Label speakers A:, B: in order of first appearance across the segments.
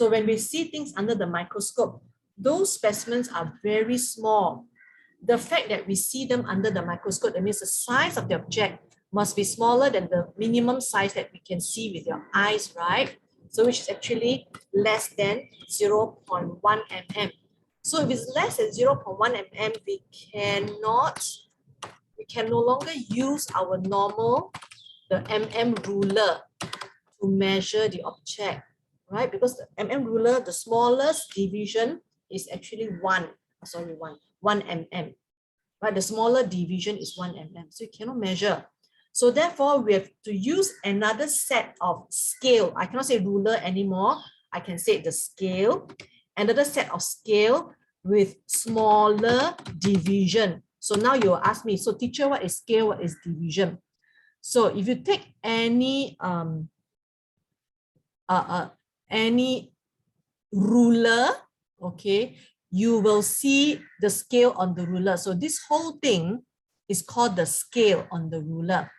A: So when we see things under the microscope, those specimens are very small. The fact that we see them under the microscope, that means the size of the object must be smaller than the minimum size that we can see with your eyes, right? So which is actually less than 0.1 mm. So if it's less than 0.1 mm, we can no longer use our normal, the ruler to measure the object, right? Because the ruler, the smallest division is actually 1 mm, right? The smaller division is 1 mm, so you cannot measure. So therefore, we have to use another set of scale. I cannot say ruler anymore. I can say the scale, another set of scale with smaller division. So now you will ask me, so teacher, what is scale? What is division? So if you take any ruler, okay, you will see the scale on the ruler. So this whole thing is called the scale on the ruler.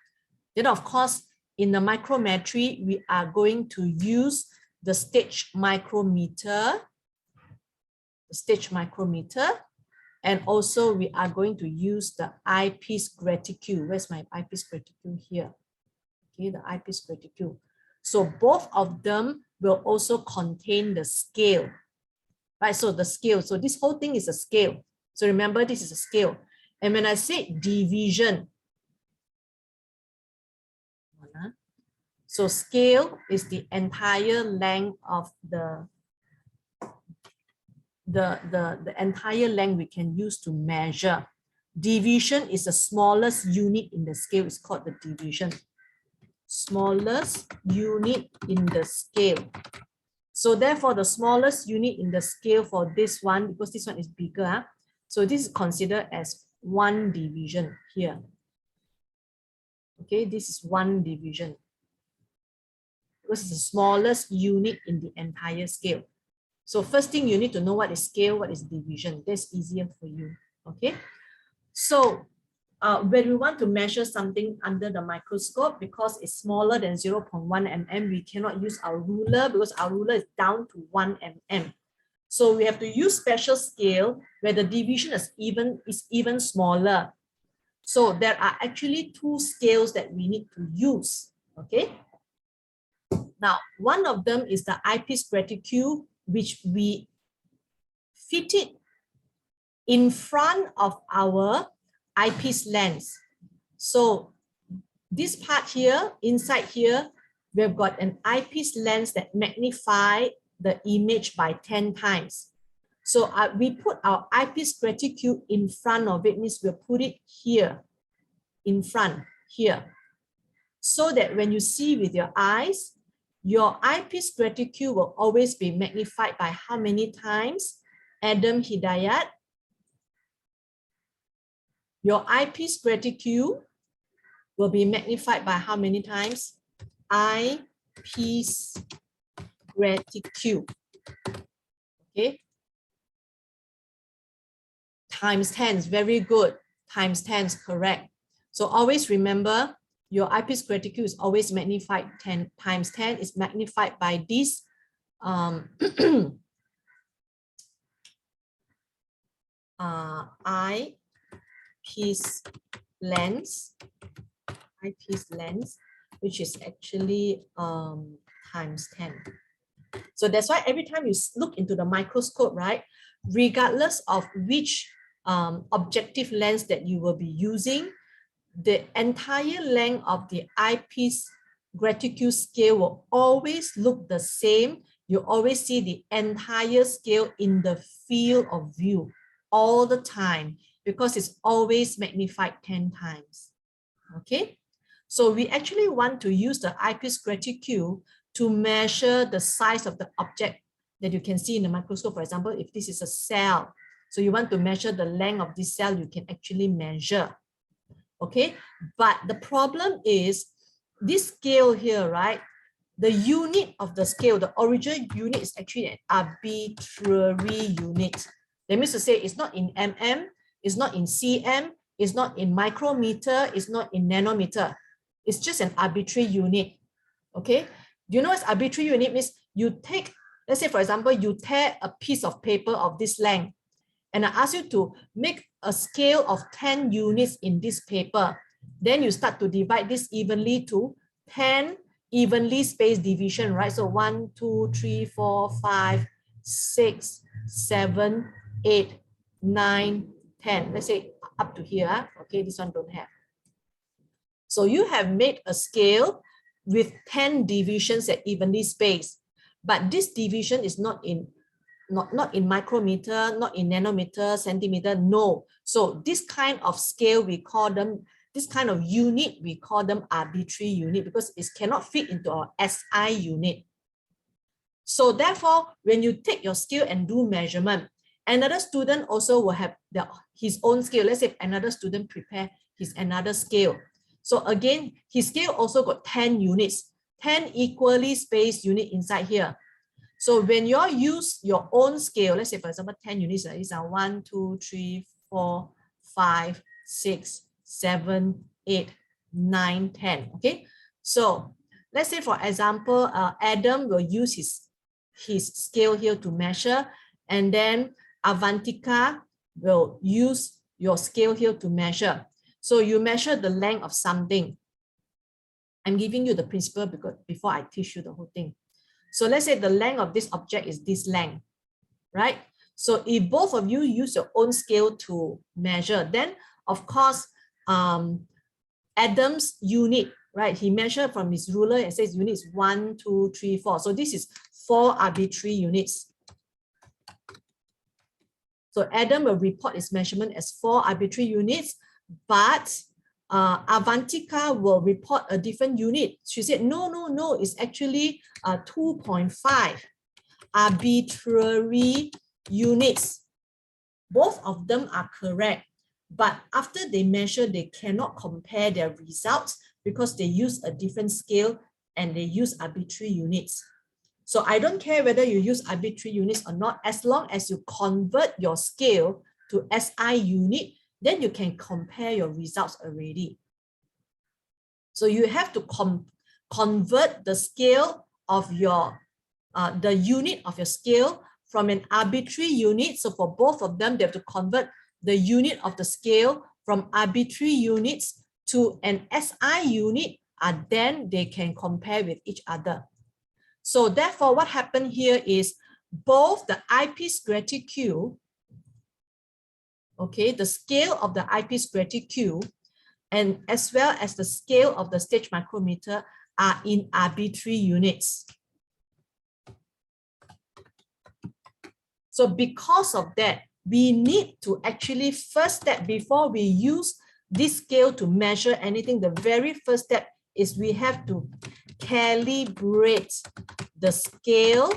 A: Then of course, in the micrometry, we are going to use the stage micrometer, and also we are going to use the eyepiece graticule. Where's my eyepiece graticule? Here. Okay, the eyepiece graticule. So both of them will also contain the scale, right? So the scale, so this whole thing is a scale. So remember, this is a scale. And when I say division, so scale is the entire length of the entire length we can use to measure. Division is the smallest unit in the scale. It's called the division. Smallest unit in the scale. So therefore, the smallest unit in the scale for this one, because this one is bigger, so this is considered as 1 division here. Okay, this is 1 division. Because it's the smallest unit in the entire scale. So first thing, you need to know what is scale, what is division. That's easier for you. Okay. So when we want to measure something under the microscope, because it's smaller than 0.1 mm, we cannot use our ruler because our ruler is down to 1 mm. So we have to use special scale where the division is even smaller. So there are actually 2 scales that we need to use. Okay. Now, one of them is the eyepiece graticule, which we fit it in front of our eyepiece lens. So this part here, inside here, we've got an eyepiece lens that magnifies the image by 10 times. So we put our eyepiece graticule in front of it, means we'll put it here, in front, here. So that when you see with your eyes, your eyepiece graticule will always be magnified by how many times? Adam Hidayat. Your eyepiece graticule will be magnified by how many times? Eyepiece graticule. Okay. Times 10, very good. Times 10 is correct. So always remember, your eyepiece graticule is always magnified 10 times 10 is magnified by this eyepiece lens, which is actually times 10. So that's why every time you look into the microscope, right, regardless of which objective lens that you will be using, the entire length of the eyepiece graticule scale will always look the same. You always see the entire scale in the field of view all the time because it's always magnified 10 times. Okay, so we actually want to use the eyepiece graticule to measure the size of the object that you can see in the microscope. For example, if this is a cell, so you want to measure the length of this cell, you can actually measure. Okay, but the problem is this scale here, right? The unit of the scale, the original unit is actually an arbitrary unit. That means to say it's not in mm, it's not in cm, it's not in micrometer, it's not in nanometer. It's just an arbitrary unit. Okay, do you know what arbitrary unit means? You take let's say, for example, you tear a piece of paper of this length, and I ask you to make a scale of 10 units in this paper. Then you start to divide this evenly to 10 evenly spaced division, right? So 1, 2, 3, 4, 5, 6, 7, 8, 9, 10. Let's say up to here. Okay, this one don't have. So you have made a scale with 10 divisions at evenly spaced, but this division is not in micrometer, not in nanometer, centimeter, no. So this kind of scale, we call them, this kind of unit, we call them arbitrary unit because it cannot fit into our SI unit. So therefore, when you take your scale and do measurement, another student also will have his own scale. Let's say another student prepare his another scale. So again, his scale also got 10 units, 10 equally spaced unit inside here. So when you use your own scale, let's say for example, 10 units, these are 1, 2, 3, 4, 5, 6, 7, 8, 9, 10. Okay. So let's say for example, Adam will use his scale here to measure, and then Avantika will use your scale here to measure. So you measure the length of something. I'm giving you the principle because before I teach you the whole thing. So let's say the length of this object is this length, right? So if both of you use your own scale to measure, then of course, Adam's unit, right? He measured from his ruler and says unit is 1, 2, 3, 4. So this is 4 arbitrary units. So Adam will report his measurement as 4 arbitrary units, but Avantika will report a different unit. She said, no, it's actually 2.5 arbitrary units. Both of them are correct, but after they measure, they cannot compare their results because they use a different scale and they use arbitrary units. So I don't care whether you use arbitrary units or not, as long as you convert your scale to SI unit, then you can compare your results already. So you have to convert the scale of your, the unit of your scale from an arbitrary unit. So for both of them, they have to convert the unit of the scale from arbitrary units to an SI unit, and then they can compare with each other. So therefore, what happened here is both the Eyepiece Graticule, okay, the scale of the Eyepiece Graticule, and as well as the scale of the stage micrometer are in arbitrary units. So because of that, we need to actually first step before we use this scale to measure anything. The very first step is we have to calibrate the scale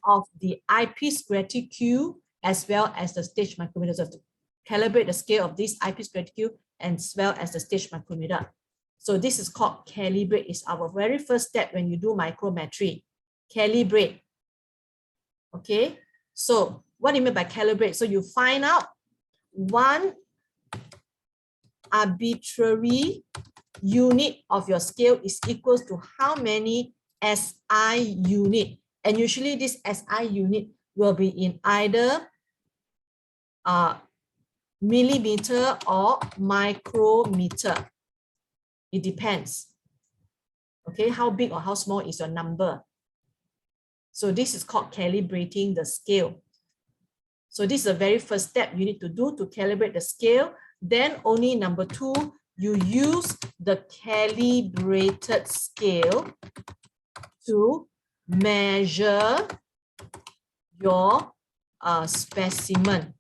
A: of the Eyepiece Graticule as well as the stage micrometer. So to calibrate the scale of this Eyepiece Graticule as well as the stage micrometer. So this is called calibrate. It's our very first step when you do micrometry. Calibrate. Okay. So what do you mean by calibrate? So you find out one arbitrary unit of your scale is equals to how many SI unit. And usually this SI unit will be in either millimeter or micrometer. It depends. Okay, how big or how small is your number? So this is called calibrating the scale. So this is the very first step you need to do to calibrate the scale. Then only number 2, you use the calibrated scale to measure your specimen.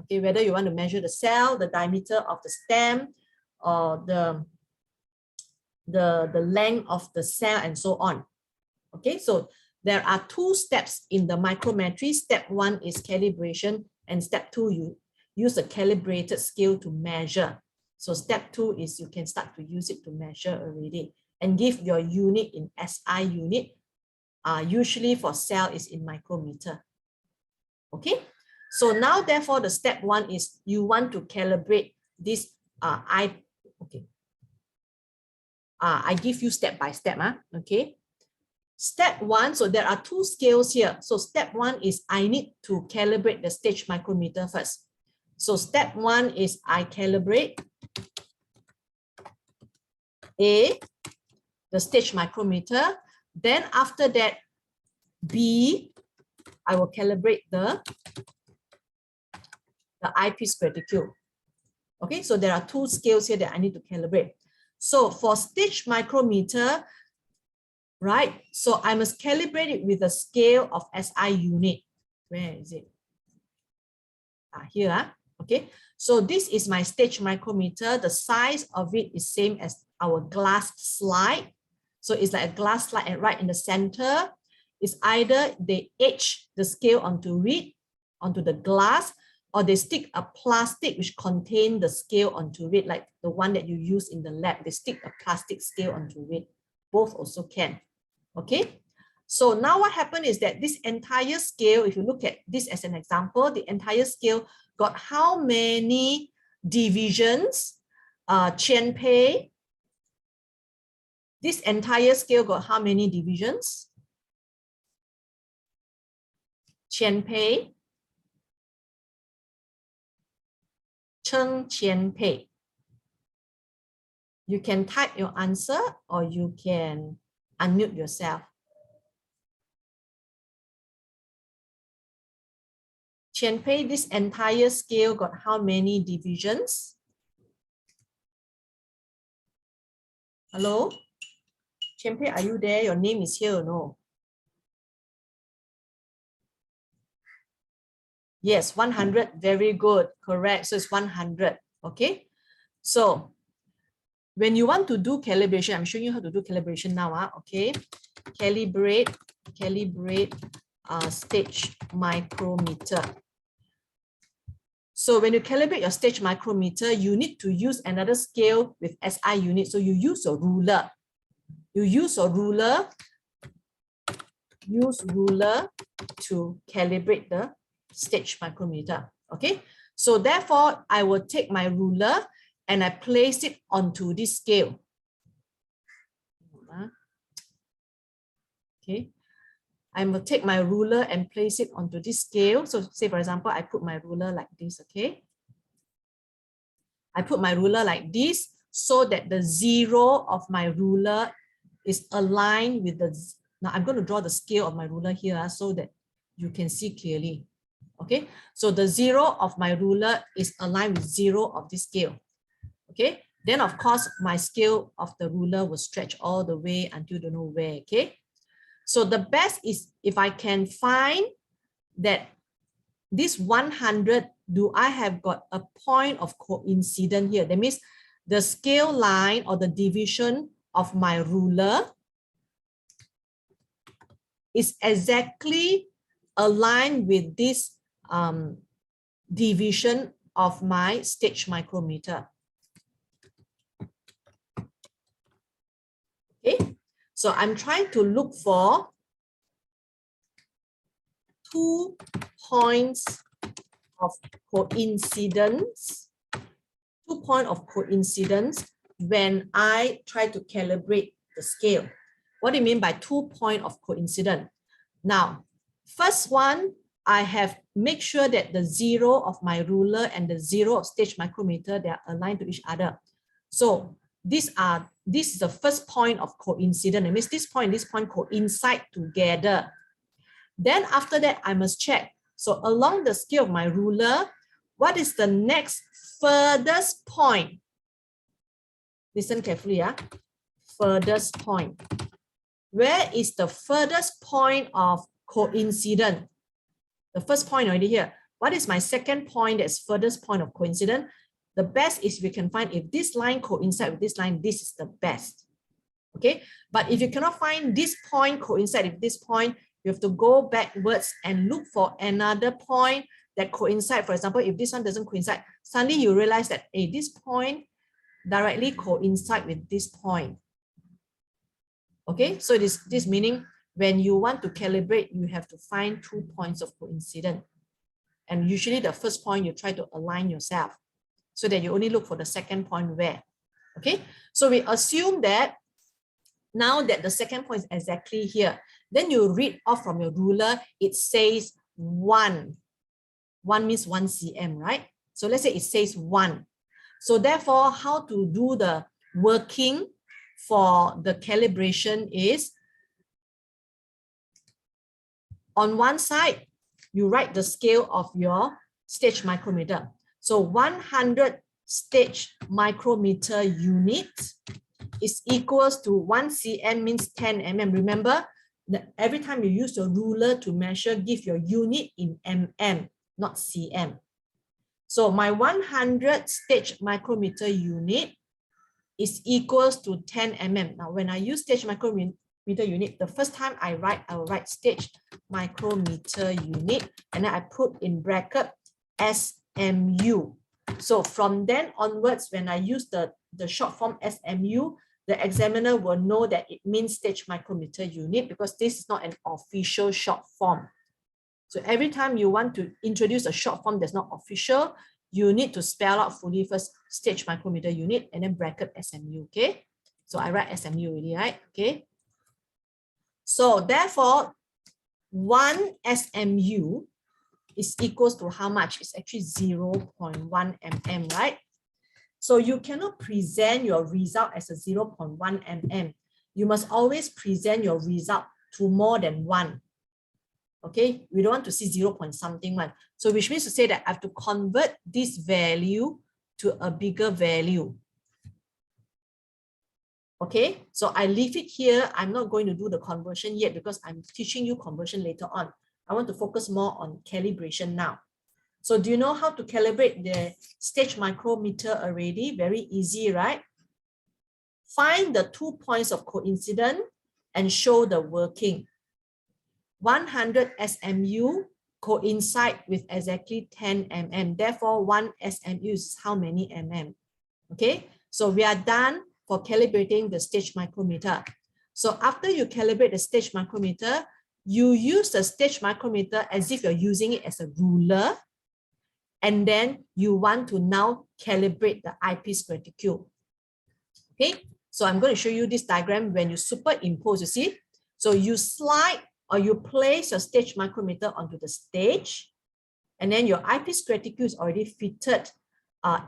A: Okay, whether you want to measure the cell, the diameter of the stem, or the length of the cell, and so on. Okay, so there are 2 steps in the micrometry. Step 1 is calibration, and step 2, you use a calibrated scale to measure. So step 2 is you can start to use it to measure already and give your unit in SI unit. Usually for cell is in micrometer. Okay, so now therefore the step 1 is you want to calibrate this I give you step by step. Okay, Step one, so there are two scales here. So step one is I need to calibrate the stage micrometer first. So step one is I calibrate A, the stage micrometer. Then after that, B, I will calibrate the eyepiece graticule. Okay, so there are two scales here that I need to calibrate. So for stage micrometer, right, so I must calibrate it with a scale of SI unit. Where is it? Here. Okay, so this is my stage micrometer. The size of it is same as our glass slide. So it's like a glass slide, and right in the center is either they etch the scale onto it, onto the glass, or they stick a plastic which contain the scale onto it, like the one that you use in the lab. They stick a plastic scale onto it. Both also can. Okay. So now what happened is that this entire scale, if you look at this as an example, the entire scale got how many divisions? Qian Pei. This entire scale got how many divisions? Qian Pei. Cheng Qian Pei. You can type your answer or you can unmute yourself. Qian Pei, this entire scale got how many divisions? Hello? Qian Pei, are you there? Your name is here or no? Yes, 100. Very good. Correct. So it's 100. Okay. So when you want to do calibration, I'm showing you how to do calibration now. Okay. Calibrate stage micrometer. So when you calibrate your stage micrometer, you need to use another scale with SI unit. So you use a ruler. You use a ruler. Use ruler to calibrate the stage micrometer. Okay. So therefore, I will take my ruler and I place it onto this scale. Okay. I will take my ruler and place it onto this scale. So say, for example, I put my ruler like this, okay? I put my ruler like this so that the zero of my ruler is aligned with the, now I'm going to draw the scale of my ruler here so that you can see clearly, okay? So the zero of my ruler is aligned with zero of this scale, okay? Then of course, my scale of the ruler will stretch all the way until you don't know where, okay? So the best is if I can find that this 100, do I have got a point of coincidence here? That means the scale line or the division of my ruler is exactly aligned with this division of my stage micrometer. Okay. So I'm trying to look for 2 points of coincidence, 2 points of coincidence when I try to calibrate the scale. What do you mean by 2 points of coincidence? Now, first one, I have make sure that the zero of my ruler and the zero of stage micrometer, they are aligned to each other. So this is the first point of coincidence. It means this point coincide together. Then after that, I must check. So along the scale of my ruler, what is the next furthest point? Listen carefully, furthest point. Where is the furthest point of coincidence? The first point already here. What is my second point that's furthest point of coincidence? The best is we can find if this line coincides with this line, this is the best. Okay, but if you cannot find this point coincide with this point, you have to go backwards and look for another point that coincide. For example, if this one doesn't coincide, suddenly you realize that this point directly coincide with this point. Okay, so this meaning when you want to calibrate, you have to find 2 points of coincidence. And usually the first point you try to align yourself so that you only look for the second point where. Okay, so we assume that Now that the second point is exactly here, then you read off from your ruler, it says 1. 1 means 1 cm, right? So let's say it says 1. So therefore, how to do the working for the calibration is, on one side, you write the scale of your stage micrometer. So 100 stage micrometer unit is equals to 1 cm means 10 mm. Remember, that every time you use your ruler to measure, give your unit in mm, not cm. So my 100 stage micrometer unit is equals to 10 mm. Now, when I use stage micrometer unit, the first time I will write stage micrometer unit, and then I put in bracket SMU. So from then onwards, when I use the short form SMU, the examiner will know that it means stage micrometer unit, because this is not an official short form. So every time you want to introduce a short form that's not official, you need to spell out fully first stage micrometer unit and then bracket SMU, okay? So I write SMU already, right? Okay. So therefore, 1 SMU is equals to how much? It's actually 0.1 mm, right? So you cannot present your result as a 0.1 mm. You must always present your result to more than 1. Okay, we don't want to see 0 point something one. So which means to say that I have to convert this value to a bigger value. Okay, so I leave it here. I'm not going to do the conversion yet because I'm teaching you conversion later on. I want to focus more on calibration now. So do you know how to calibrate the stage micrometer already? Very easy, right? Find the 2 points of coincidence and show the working. 100 SMU coincide with exactly 10 mm. Therefore, 1 SMU is how many mm? Okay, so we are done for calibrating the stage micrometer. So after you calibrate the stage micrometer, you use the stage micrometer as if you're using it as a ruler. And then you want to now calibrate the eyepiece graticule. Okay, so I'm going to show you this diagram when you superimpose, you see. So you slide or you place your stage micrometer onto the stage, and then your eyepiece graticule is already fitted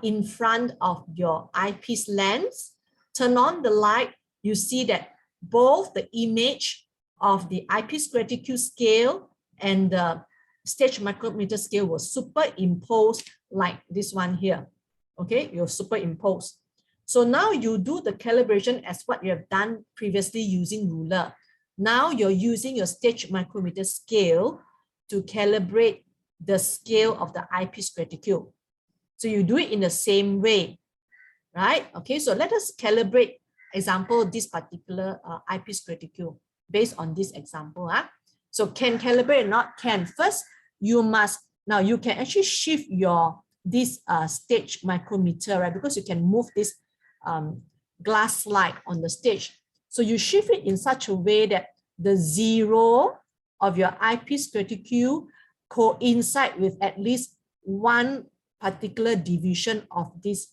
A: in front of your eyepiece lens. Turn on the light, you see that both the image of the eyepiece graticule scale and the stage micrometer scale will superimpose like this one here. Okay, you'll superimpose. So now you do the calibration as what you have done previously using ruler. Now you're using your stage micrometer scale to calibrate the scale of the eyepiece graticule. So you do it in the same way, right? Okay, so let us calibrate, example, this particular eyepiece graticule based on this example. So can calibrate or not? Can. First, you must, now you can actually shift your this stage micrometer, right? Because you can move this glass slide on the stage. So you shift it in such a way that the 0 of your eyepiece graticule coincide with at least one particular division of this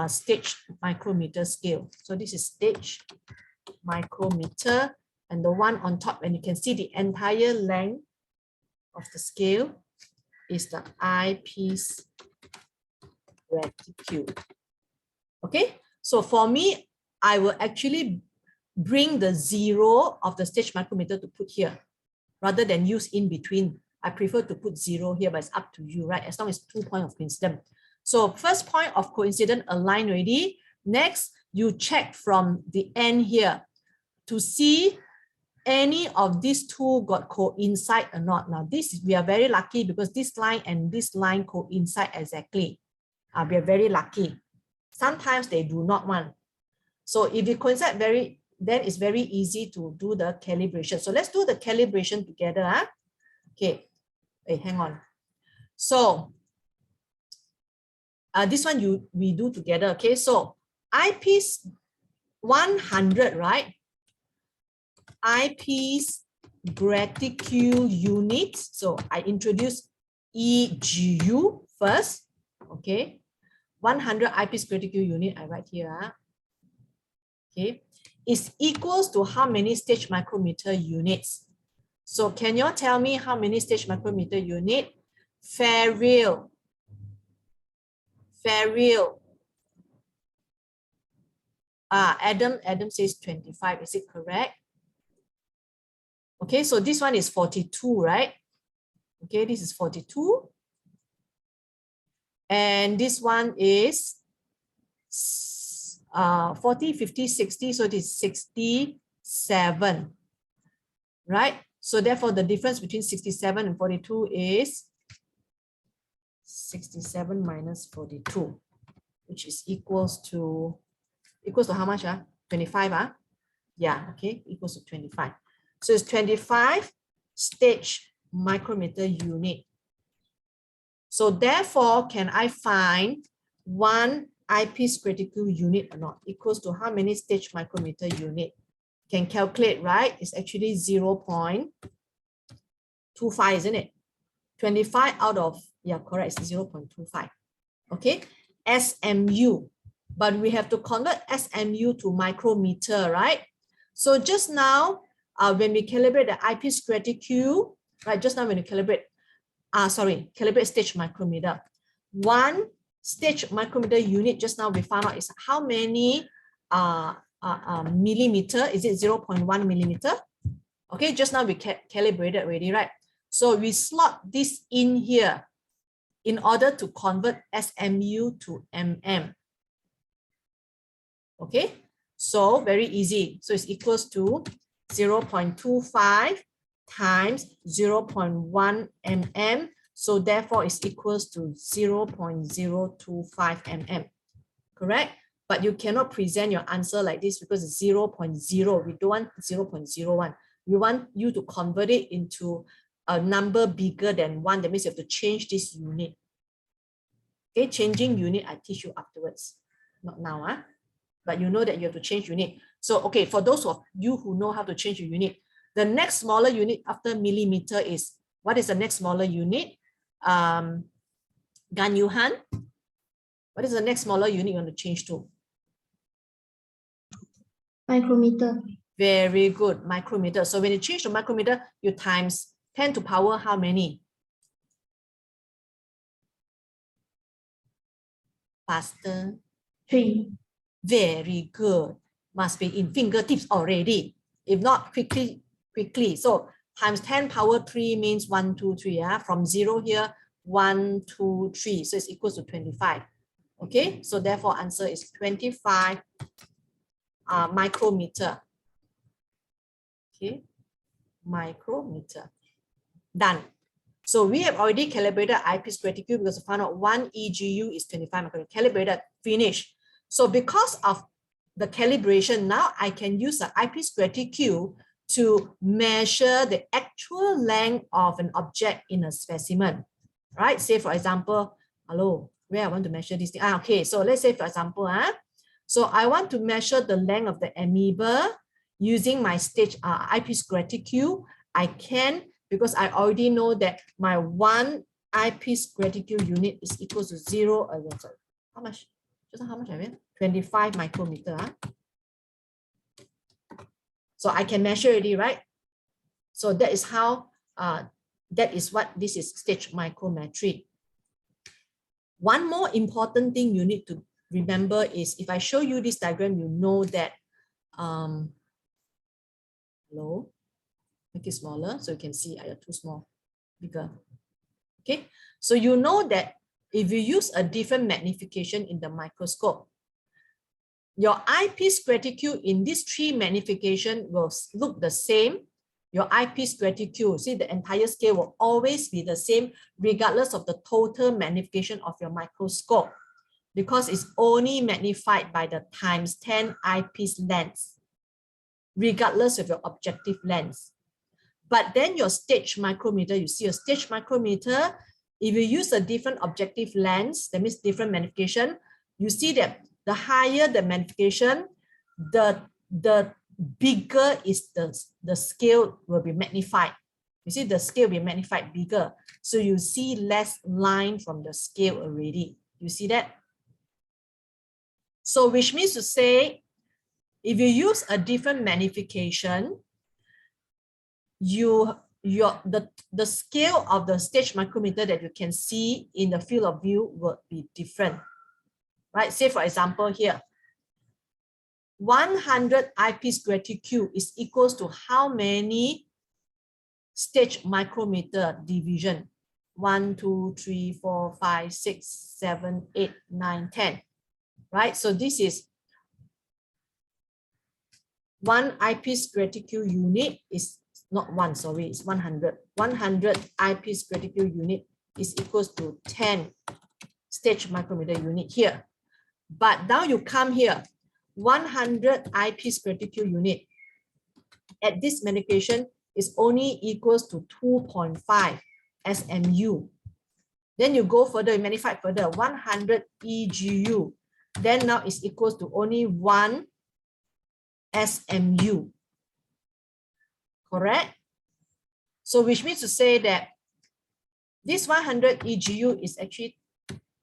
A: stage micrometer scale. So this is stage micrometer, and the one on top, and you can see the entire length of the scale is the eyepiece graticule. Okay, so for me, I will actually bring the 0 of the stage micrometer to put here rather than use in between. I prefer to put 0 here, but it's up to you, right? As long as 2 points of coincidence. So first point of coincidence aligned already. Next, you check from the end here to see any of these two got coincide or not. Now this, we are very lucky because this line and this line coincide exactly. We are very lucky. Sometimes they do not want. So if it coincide then it's very easy to do the calibration. So let's do the calibration together. Okay, wait, hang on. So this one we do together. Okay, so eyepiece 100, right? Eyepiece graticule unit. So I introduce EGU first. Okay, 100 eyepiece graticule unit. I write here. Okay, is equals to how many stage micrometer units? So can you tell me how many stage micrometer unit? Ferriel. Adam says 25. Is it correct? Okay, so this one is 42, right? Okay, this is 42. And this one is 40, 50, 60. So it is 67, right? So therefore, the difference between 67 and 42 is 67 minus 42, which is equals to how much? 25, yeah, okay, equals to 25. So it's 25 stage micrometer unit. So therefore, can I find one eyepiece graticule unit or not? Equals to how many stage micrometer unit? Can calculate, right? It's actually 0.25, isn't it? 25 out of, yeah, correct, it's 0.25. Okay, SMU. But we have to convert SMU to micrometer, right? So just now, when we calibrate the eyepiece graticule, right? Just now when you calibrate, calibrate stage micrometer. One stage micrometer unit, just now we found out is how many millimeter? Is it 0.1 millimeter? Okay, just now we calibrated already, right? So we slot this in here in order to convert SMU to mm. Okay, so very easy. So it's equals to 0.25 times 0.1 mm. So therefore it's equals to 0.025 mm. Correct? But you cannot present your answer like this because it's 0.0. We don't want 0.01. We want you to convert it into a number bigger than 1. That means you have to change this unit. Okay, changing unit I teach you afterwards. Not now, but you know that you have to change unit. So, okay, for those of you who know how to change your unit, the next smaller unit after millimeter is, what is the next smaller unit? Gan Yuhan, what is the next smaller unit you want to change to?
B: Micrometer.
A: Very good, micrometer. So when you change to micrometer, you times 10 to power how many? Faster.
B: 3.
A: Very good. Must be in fingertips already. If not, quickly. So times 10 power 3 means 1, 2, 3. From 0 here, 1, 2, 3. So it's equals to 25. Okay, so therefore answer is 25 micrometer. Okay, micrometer. Done. So we have already calibrated eyepiece graticule because we found out 1 EGU is 25 micrometer. Calibrated, finish. So because of the calibration, now I can use the eyepiece graticule to measure the actual length of an object in a specimen. Right? Say for example, hello, where I want to measure this thing. Okay, so let's say for example, so I want to measure the length of the amoeba using my stage eyepiece graticule. I can, because I already know that my 1 eyepiece graticule unit is equal to 0. Sorry, how much? Just how much I mean? 25 micrometer. So I can measure already, right? So that is how, that is what this is, stage micrometry. One more important thing you need to remember is, if I show you this diagram, you know that, hello, make it smaller so you can see. You're too small, bigger. Okay, so you know that if you use a different magnification in the microscope, your eyepiece graticule in these 3 magnification will look the same. Your eyepiece graticule, see, the entire scale will always be the same regardless of the total magnification of your microscope, because it's only magnified by the times 10 eyepiece lens, regardless of your objective lens. But then your stage micrometer, you see a stage micrometer, if you use a different objective lens, that means different magnification, you see that the higher the magnification, the bigger is the scale will be magnified. You see the scale will be magnified bigger. So you see less line from the scale already. You see that? So which means to say, if you use a different magnification, the scale of the stage micrometer that you can see in the field of view will be different, right? Say for example here, 100 eyepiece graticule is equals to how many stage micrometer division? 1, 2, 3, 4, 5, 6, 7, 8, 9, 10, right? So this is one eyepiece graticule unit is not one, sorry, it's 100. 100 eyepiece graticule unit is equals to 10 stage micrometer unit here. But now you come here, 100 eyepiece graticule unit at this magnification is only equals to 2.5 SMU. Then you go further, you magnify further, 100 EGU. Then now it's equals to only 1 SMU. Correct? So which means to say that this 100 EGU is actually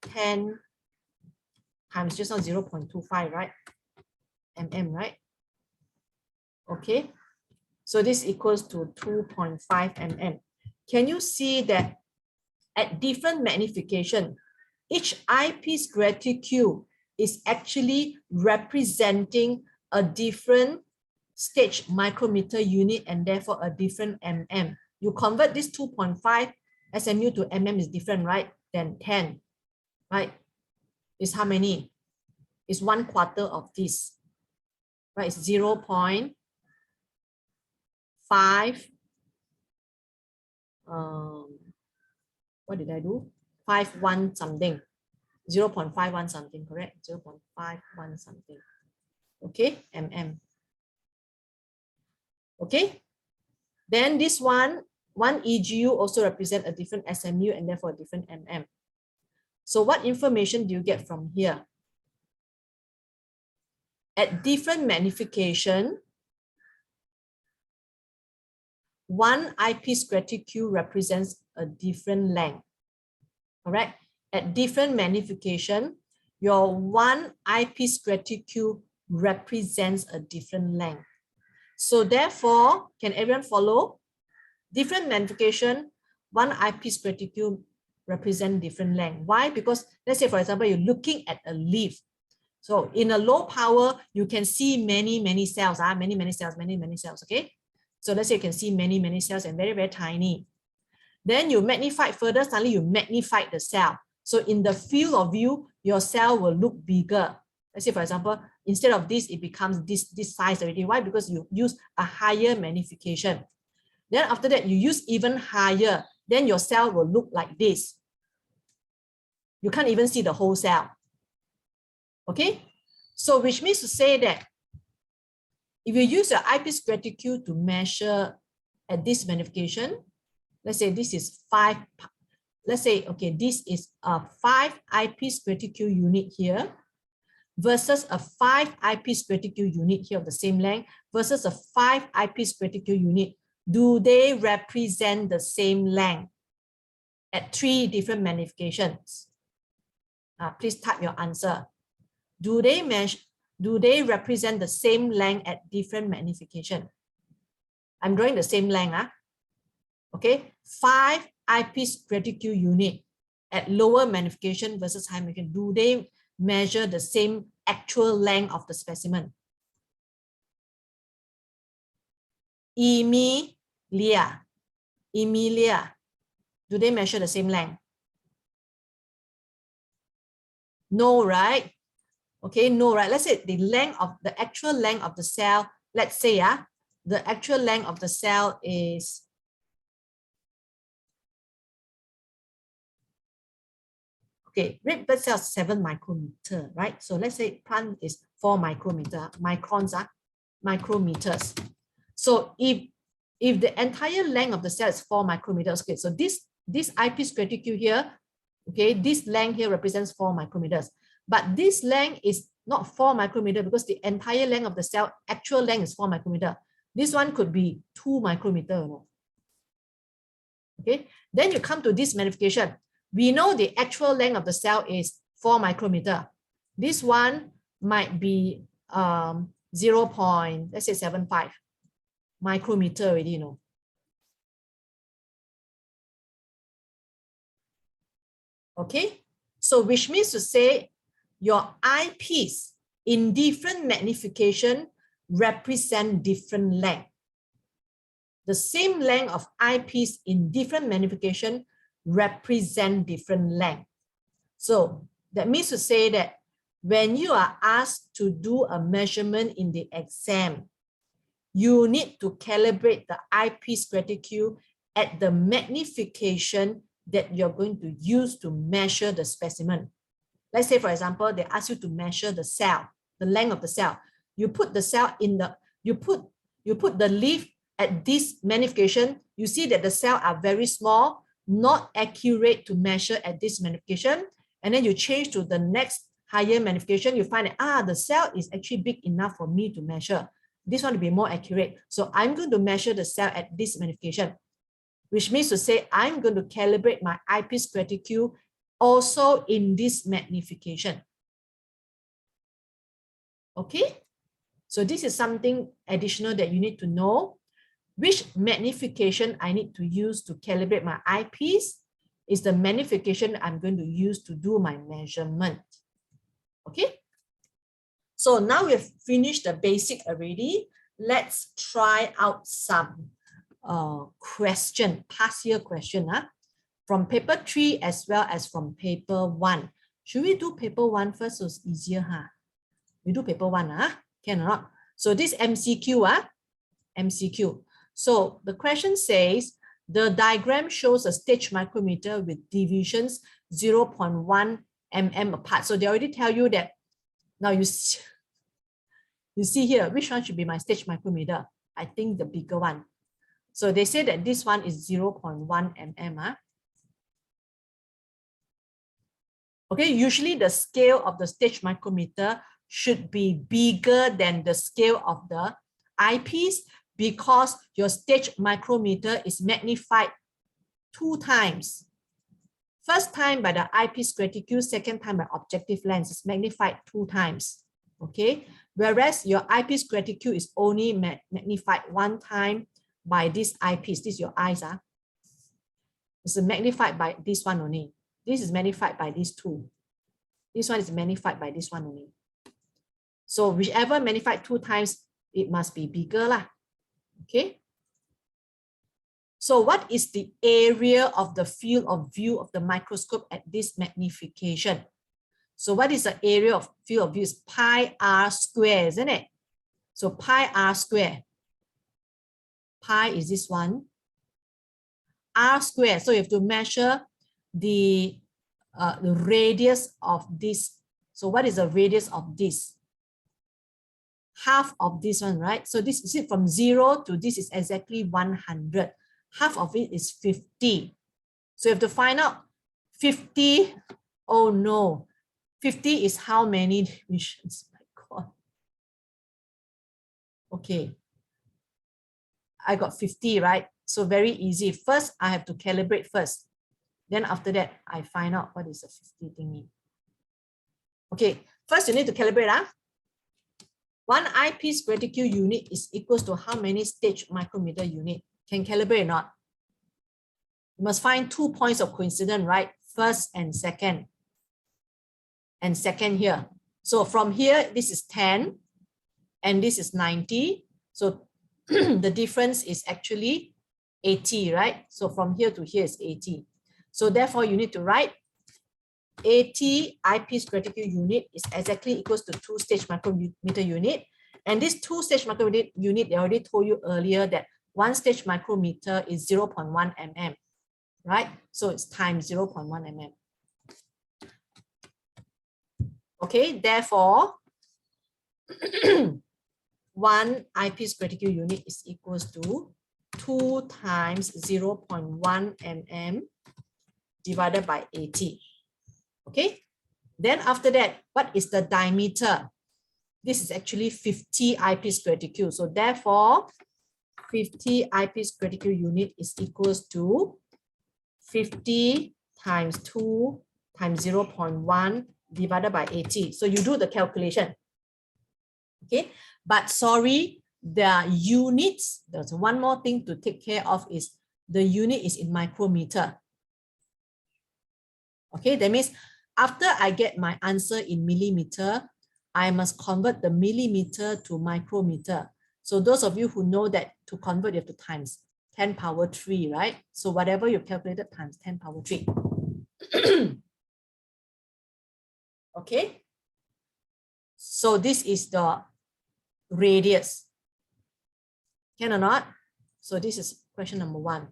A: 10 times just now 0.25, right? Right? Okay. So this equals to 2.5 mm. Can you see that at different magnification, each eyepiece graticule is actually representing a different stage micrometer unit and therefore a different mm. You convert this 2.5 SMU to mm is different, right? Then 10, right? Is how many? Is 1/4 of this, right? It's 0.5. What did I do? 51 something. 0.51 something, correct? 0.51 something. Okay, mm. Okay. Then this one EGU also represent a different SMU and therefore a different mm. So what information do you get from here? At different magnification, one eyepiece graticule represents a different length. Correct? At different magnification, your one eyepiece graticule represents a different length. So therefore, can everyone follow? Different magnification, one eyepiece graticule represent different length. Why? Because let's say, for example, you're looking at a leaf. So in a low power, you can see many cells, many cells, okay? So let's say you can see many cells and very tiny. Then you magnify further, suddenly you magnify the cell. So in the field of view, your cell will look bigger. Let's say, for example, instead of this, it becomes this size already. Why? Because you use a higher magnification. Then after that, you use even higher. Then your cell will look like this. You can't even see the whole cell. Okay? So which means to say that if you use your eyepiece graticule to measure at this magnification, let's say this is 5. Let's say, okay, this is a 5 eyepiece graticule unit here versus a 5 eyepiece graticule unit here of the same length versus a 5 eyepiece graticule unit. Do they represent the same length at 3 different magnifications? Please type your answer. Do they represent the same length at different magnification? I'm drawing the same length. Okay, 5 eyepiece graticule unit at lower magnification versus high magnification. Do they measure the same actual length of the specimen? Emilia, do they measure the same length? No, right? Okay, no, right? Let's say the actual length of the cell, let's say the actual length of the cell is okay, red blood cells 7 micrometer, right? So let's say plant is 4 micrometer, microns are micrometers. So if the entire length of the cell is 4 micrometers, okay, so this eyepiece graticule here, okay, this length here represents 4 micrometers. But this length is not 4 micrometer because the entire length of the cell, actual length is 4 micrometer. This one could be 2 micrometer. You know? Okay, then you come to this magnification. We know the actual length of the cell is 4 micrometer. This one might be let's say 0.75 micrometer already, you know. Okay, so which means to say your eyepiece in different magnification represent different length. The same length of eyepiece in different magnification represent different length. So that means to say that when you are asked to do a measurement in the exam, you need to calibrate the eyepiece graticule at the magnification that you're going to use to measure the specimen. Let's say, for example, they ask you to measure the cell, the length of the cell. You put the cell in the, you put the leaf at this magnification. You see that the cells are very small, not accurate to measure at this magnification. And then you change to the next higher magnification. You find that, the cell is actually big enough for me to measure. This one to be more accurate. So I'm going to measure the cell at this magnification, which means to say I'm going to calibrate my eyepiece graticule also in this magnification. Okay, so this is something additional that you need to know. Which magnification I need to use to calibrate my eyepiece is the magnification I'm going to use to do my measurement. Okay, so now we've finished the basic already. Let's try out some question, past year question, from paper 3 as well as from paper 1. Should we do paper 1 first so it's easier? We do paper 1, can or not? So this MCQ, MCQ. So the question says, the diagram shows a stage micrometer with divisions 0.1 mm apart. So they already tell you that. Now you see here, which one should be my stage micrometer? I think the bigger one. So they say that this one is 0.1 mm. Okay, usually the scale of the stage micrometer should be bigger than the scale of the eyepiece, because your stage micrometer is magnified 2 times. First time by the eyepiece graticule, second time by objective lens is magnified 2 times. Okay, whereas your eyepiece graticule is only magnified 1 time by this eyepiece. This is your eyes. It's magnified by this one only. This is magnified by these 2. This one is magnified by this one only. So whichever magnified 2 times, it must be bigger lah. Okay. So what is the area of the field of view of the microscope at this magnification? So what is the area of field of view? Is pi r square, isn't it? So pi r square. Pi is this one. R square. So you have to measure the radius of this. So what is the radius of this? Half of this one, right? So this is from 0 to this is exactly 100. Half of it is 50. So you have to find out 50. Oh no, 50 is how many divisions? My God. Okay, I got 50, right? So very easy. First, I have to calibrate first. Then after that, I find out what is a 50 thingy. Okay, first you need to calibrate. 1 eyepiece graticule unit is equals to how many stage micrometer unit? Can calibrate or not? You must find 2 points of coincidence, right? First and second. And second here. So from here, this is 10 and this is 90. So the difference is actually 80, right? So from here to here is 80. So therefore you need to write 80 eyepiece graticule unit is exactly equals to 2 stage micrometer unit. And this 2 stage micrometer unit, they already told you earlier that 1 stage micrometer is 0.1 mm, right? So it's times 0.1 mm. Okay, therefore, 1 eyepiece graticule unit is equals to 2 times 0.1 mm divided by 80. Okay, then after that, what is the diameter? This is actually 50 eyepiece graticule. So therefore, 50 eyepiece graticule unit is equals to 50 times 2 times 0.1 divided by 80. So you do the calculation. Okay, But sorry, the units, there's one more thing to take care of is the unit is in micrometer. Okay, that means after I get my answer in millimeter, I must convert the millimeter to micrometer. So those of you who know that to convert, you have to times 10 power 3, right? So whatever you calculated times 10 power 3. Okay. So this is the radius. Can or not? So this is question number 1.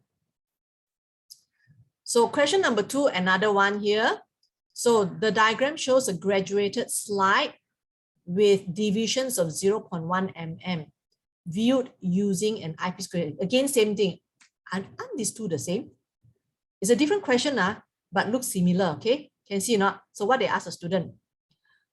A: So question number 2, another one here. So the diagram shows a graduated slide with divisions of 0.1 mm viewed using an eyepiece graticule. Again, same thing. Aren't these two the same? It's a different question, but looks similar, okay? Can you see or not? So what they asked the student.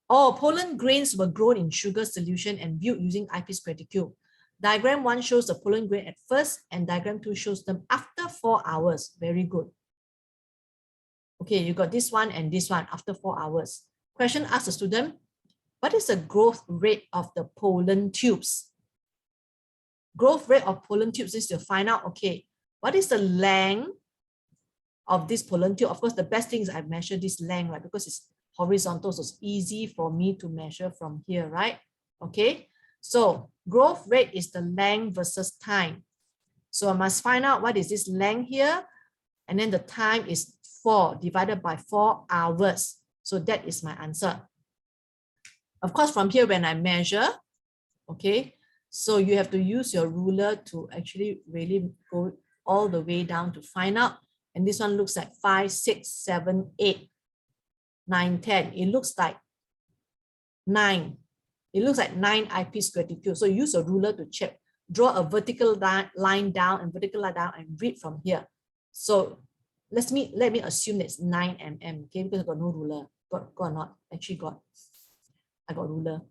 A: Oh, pollen grains were grown in sugar solution and viewed using eyepiece graticule. Diagram 1 shows the pollen grain at first and diagram 2 shows them after 4 hours. Very good. Okay, you got this one and this one after 4 hours. Question asks the student, what is the growth rate of the pollen tubes? Growth rate of pollen tubes is to find out, okay, what is the length of this pollen tube? Of course, the best thing is I measure this length, right? Because it's horizontal, so it's easy for me to measure from here, right? Okay, so growth rate is the length versus time. So I must find out what is this length here, and then the time is 4 divided by 4 hours. So that is my answer. Of course, from here when I measure, okay, so you have to use your ruler to actually really go all the way down to find out. And this one looks like 5, 6, 7, 8, 9, 10. It looks like 9. It looks like 9 eyepiece graticule. So use a ruler to check. Draw a vertical line down and vertical line down and read from here. So let me assume it's 9 mm, okay, because I got no ruler. Got or not? Actually got. I got ruler.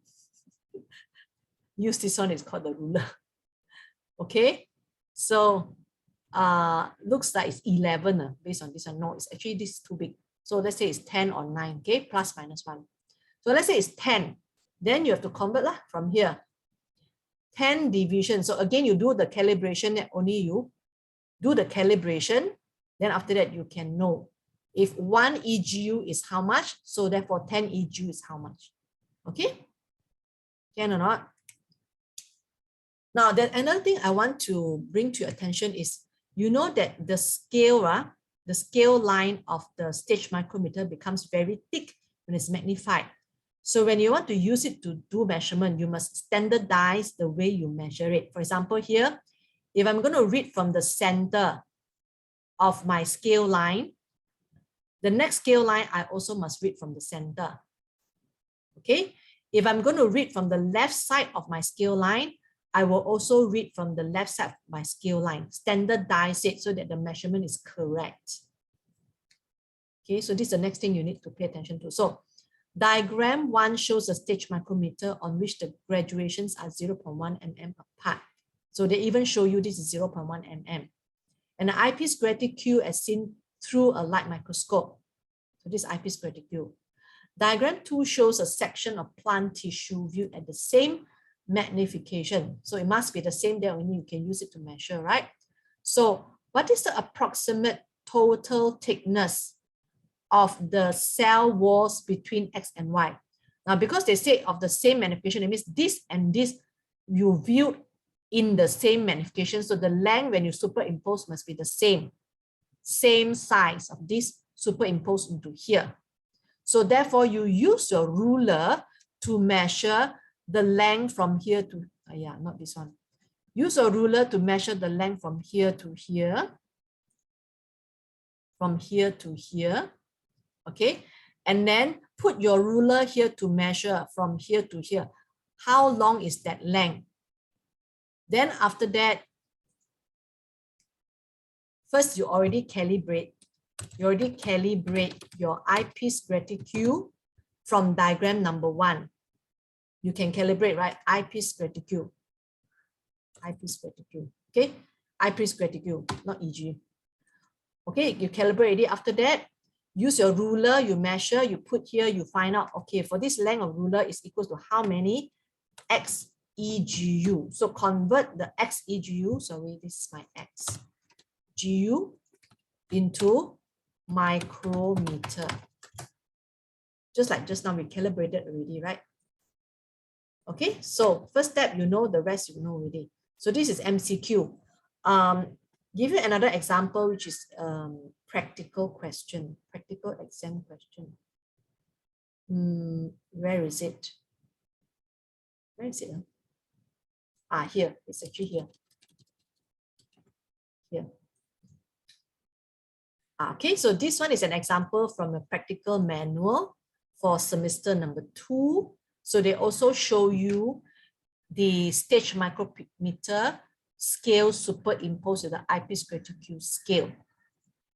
A: Use this one, it's called the ruler. Okay, so looks like it's 11 based on this one. No, it's actually this is too big. So let's say it's 10 or 9, okay, plus minus 1. So let's say it's 10. Then you have to convert from here. 10 division. So again, you do the calibration, only you do the calibration. Then after that, you can know if 1 EGU is how much. So therefore 10 EGU is how much. Okay, can or not? Now, then another thing I want to bring to your attention is, you know that the scale line of the stage micrometer becomes very thick when it's magnified. So when you want to use it to do measurement, you must standardize the way you measure it. For example, here, if I'm going to read from the center of my scale line, the next scale line, I also must read from the center. Okay, if I'm going to read from the left side of my scale line, I will also read from the left side of my scale line. Standardize it so that the measurement is correct. Okay, so this is the next thing you need to pay attention to. So diagram 1 shows a stage micrometer on which the graduations are 0.1 mm apart. So they even show you this is 0.1 mm. And the eyepiece graticule as seen through a light microscope. So this eyepiece graticule. Diagram 2 shows a section of plant tissue viewed at the same magnification. So it must be the same there, only you can use it to measure, right? So what is the approximate total thickness of the cell walls between X and Y? Now, because they say of the same magnification, it means this and this you viewed in the same magnification. So the length when you superimpose must be the same size of this superimposed into here. So therefore, you use your ruler to measure the length from here to, not this one. Use a ruler to measure the length from here to here, from here to here, okay? And then put your ruler here to measure from here to here. How long is that length? Then after that, first you already calibrate your eyepiece graticule from diagram number 1. You can calibrate, right? Eyepiece graticule. Eyepiece graticule. Okay? Eyepiece graticule, not EG. Okay, you calibrate it. After that, use your ruler, you measure, you put here, you find out, okay, for this length of ruler is equal to how many X EGU. So convert the X EGU, sorry, this is my X GU into micrometer. Just like just now, we calibrated already, right? Okay, so first step, you know, the rest you know already. So this is MCQ. Give you another example, which is practical question, practical exam question. Where is it? Where is it? Here, it's actually here. Here. Okay, so this one is an example from a practical manual for semester number 2. So they also show you the stage micrometer scale superimposed with the Eyepiece Graticule scale,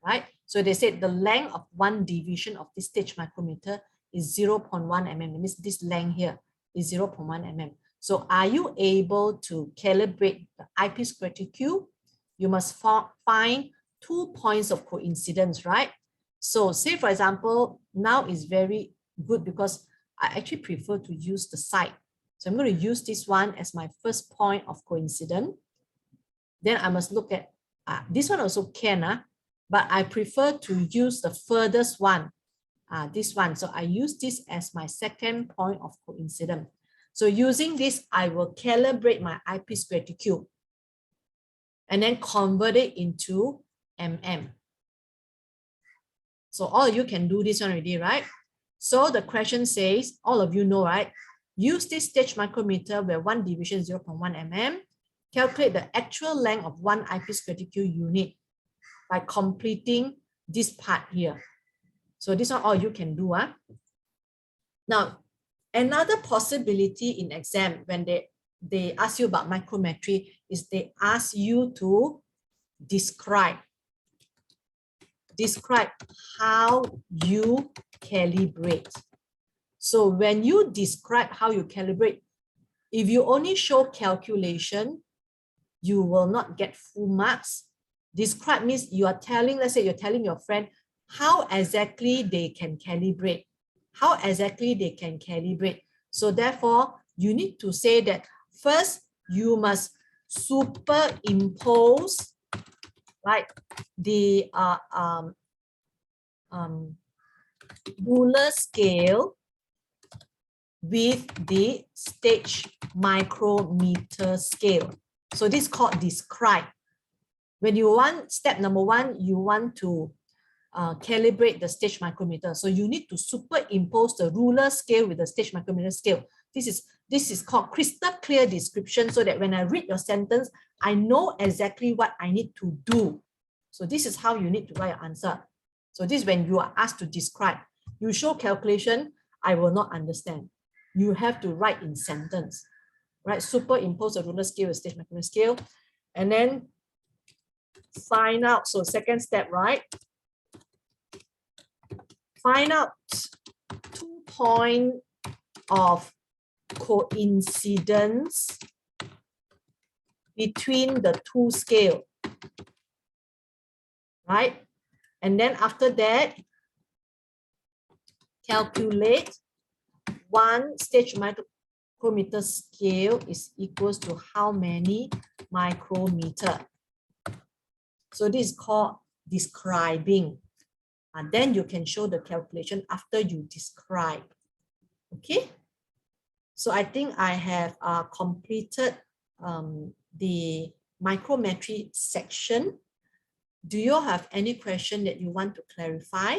A: right? So they said the length of one division of this stage micrometer is 0.1 mm. It means this length here is 0.1 mm. So are you able to calibrate the Eyepiece Graticule? You must find 2 points of coincidence, right? So say, for example, now is very good because I actually prefer to use the side. So I'm going to use this one as my first point of coincidence. Then I must look at, this one also can, but I prefer to use the furthest one, this one. So I use this as my second point of coincidence. So using this, I will calibrate my Eyepiece Graticule and then convert it into mm. So all of you can do this one already, right? So the question says, all of you know, right? Use this stage micrometer where one division is 0.1 mm. Calculate the actual length of one Eyepiece Graticule unit by completing this part here. So this one all you can do. Now, another possibility in exam when they ask you about micrometry is they ask you to describe how you calibrate. So when you describe how you calibrate, if you only show calculation, you will not get full marks. Describe means you are telling, let's say you're telling your friend how exactly they can calibrate. How exactly they can calibrate. So therefore, you need to say that first, you must superimpose, right, the ruler scale with the stage micrometer scale. So this is called describe. When you want, step number 1, you want to calibrate the stage micrometer. So you need to superimpose the ruler scale with the stage micrometer scale. This is called crystal clear description, so that when I read your sentence, I know exactly what I need to do. So this is how you need to write your answer. So this is when you are asked to describe. You show calculation, I will not understand. You have to write in sentence, right? Superimpose the ruler scale with stage micrometer scale, and then find out. So second step, right? Find out 2 points of coincidence between the 2 scales, right? And then after that, calculate one stage micrometer scale is equals to how many micrometer. So this is called describing. And then you can show the calculation after you describe. Okay. So I think I have completed the micrometry section. Do you have any question that you want to clarify?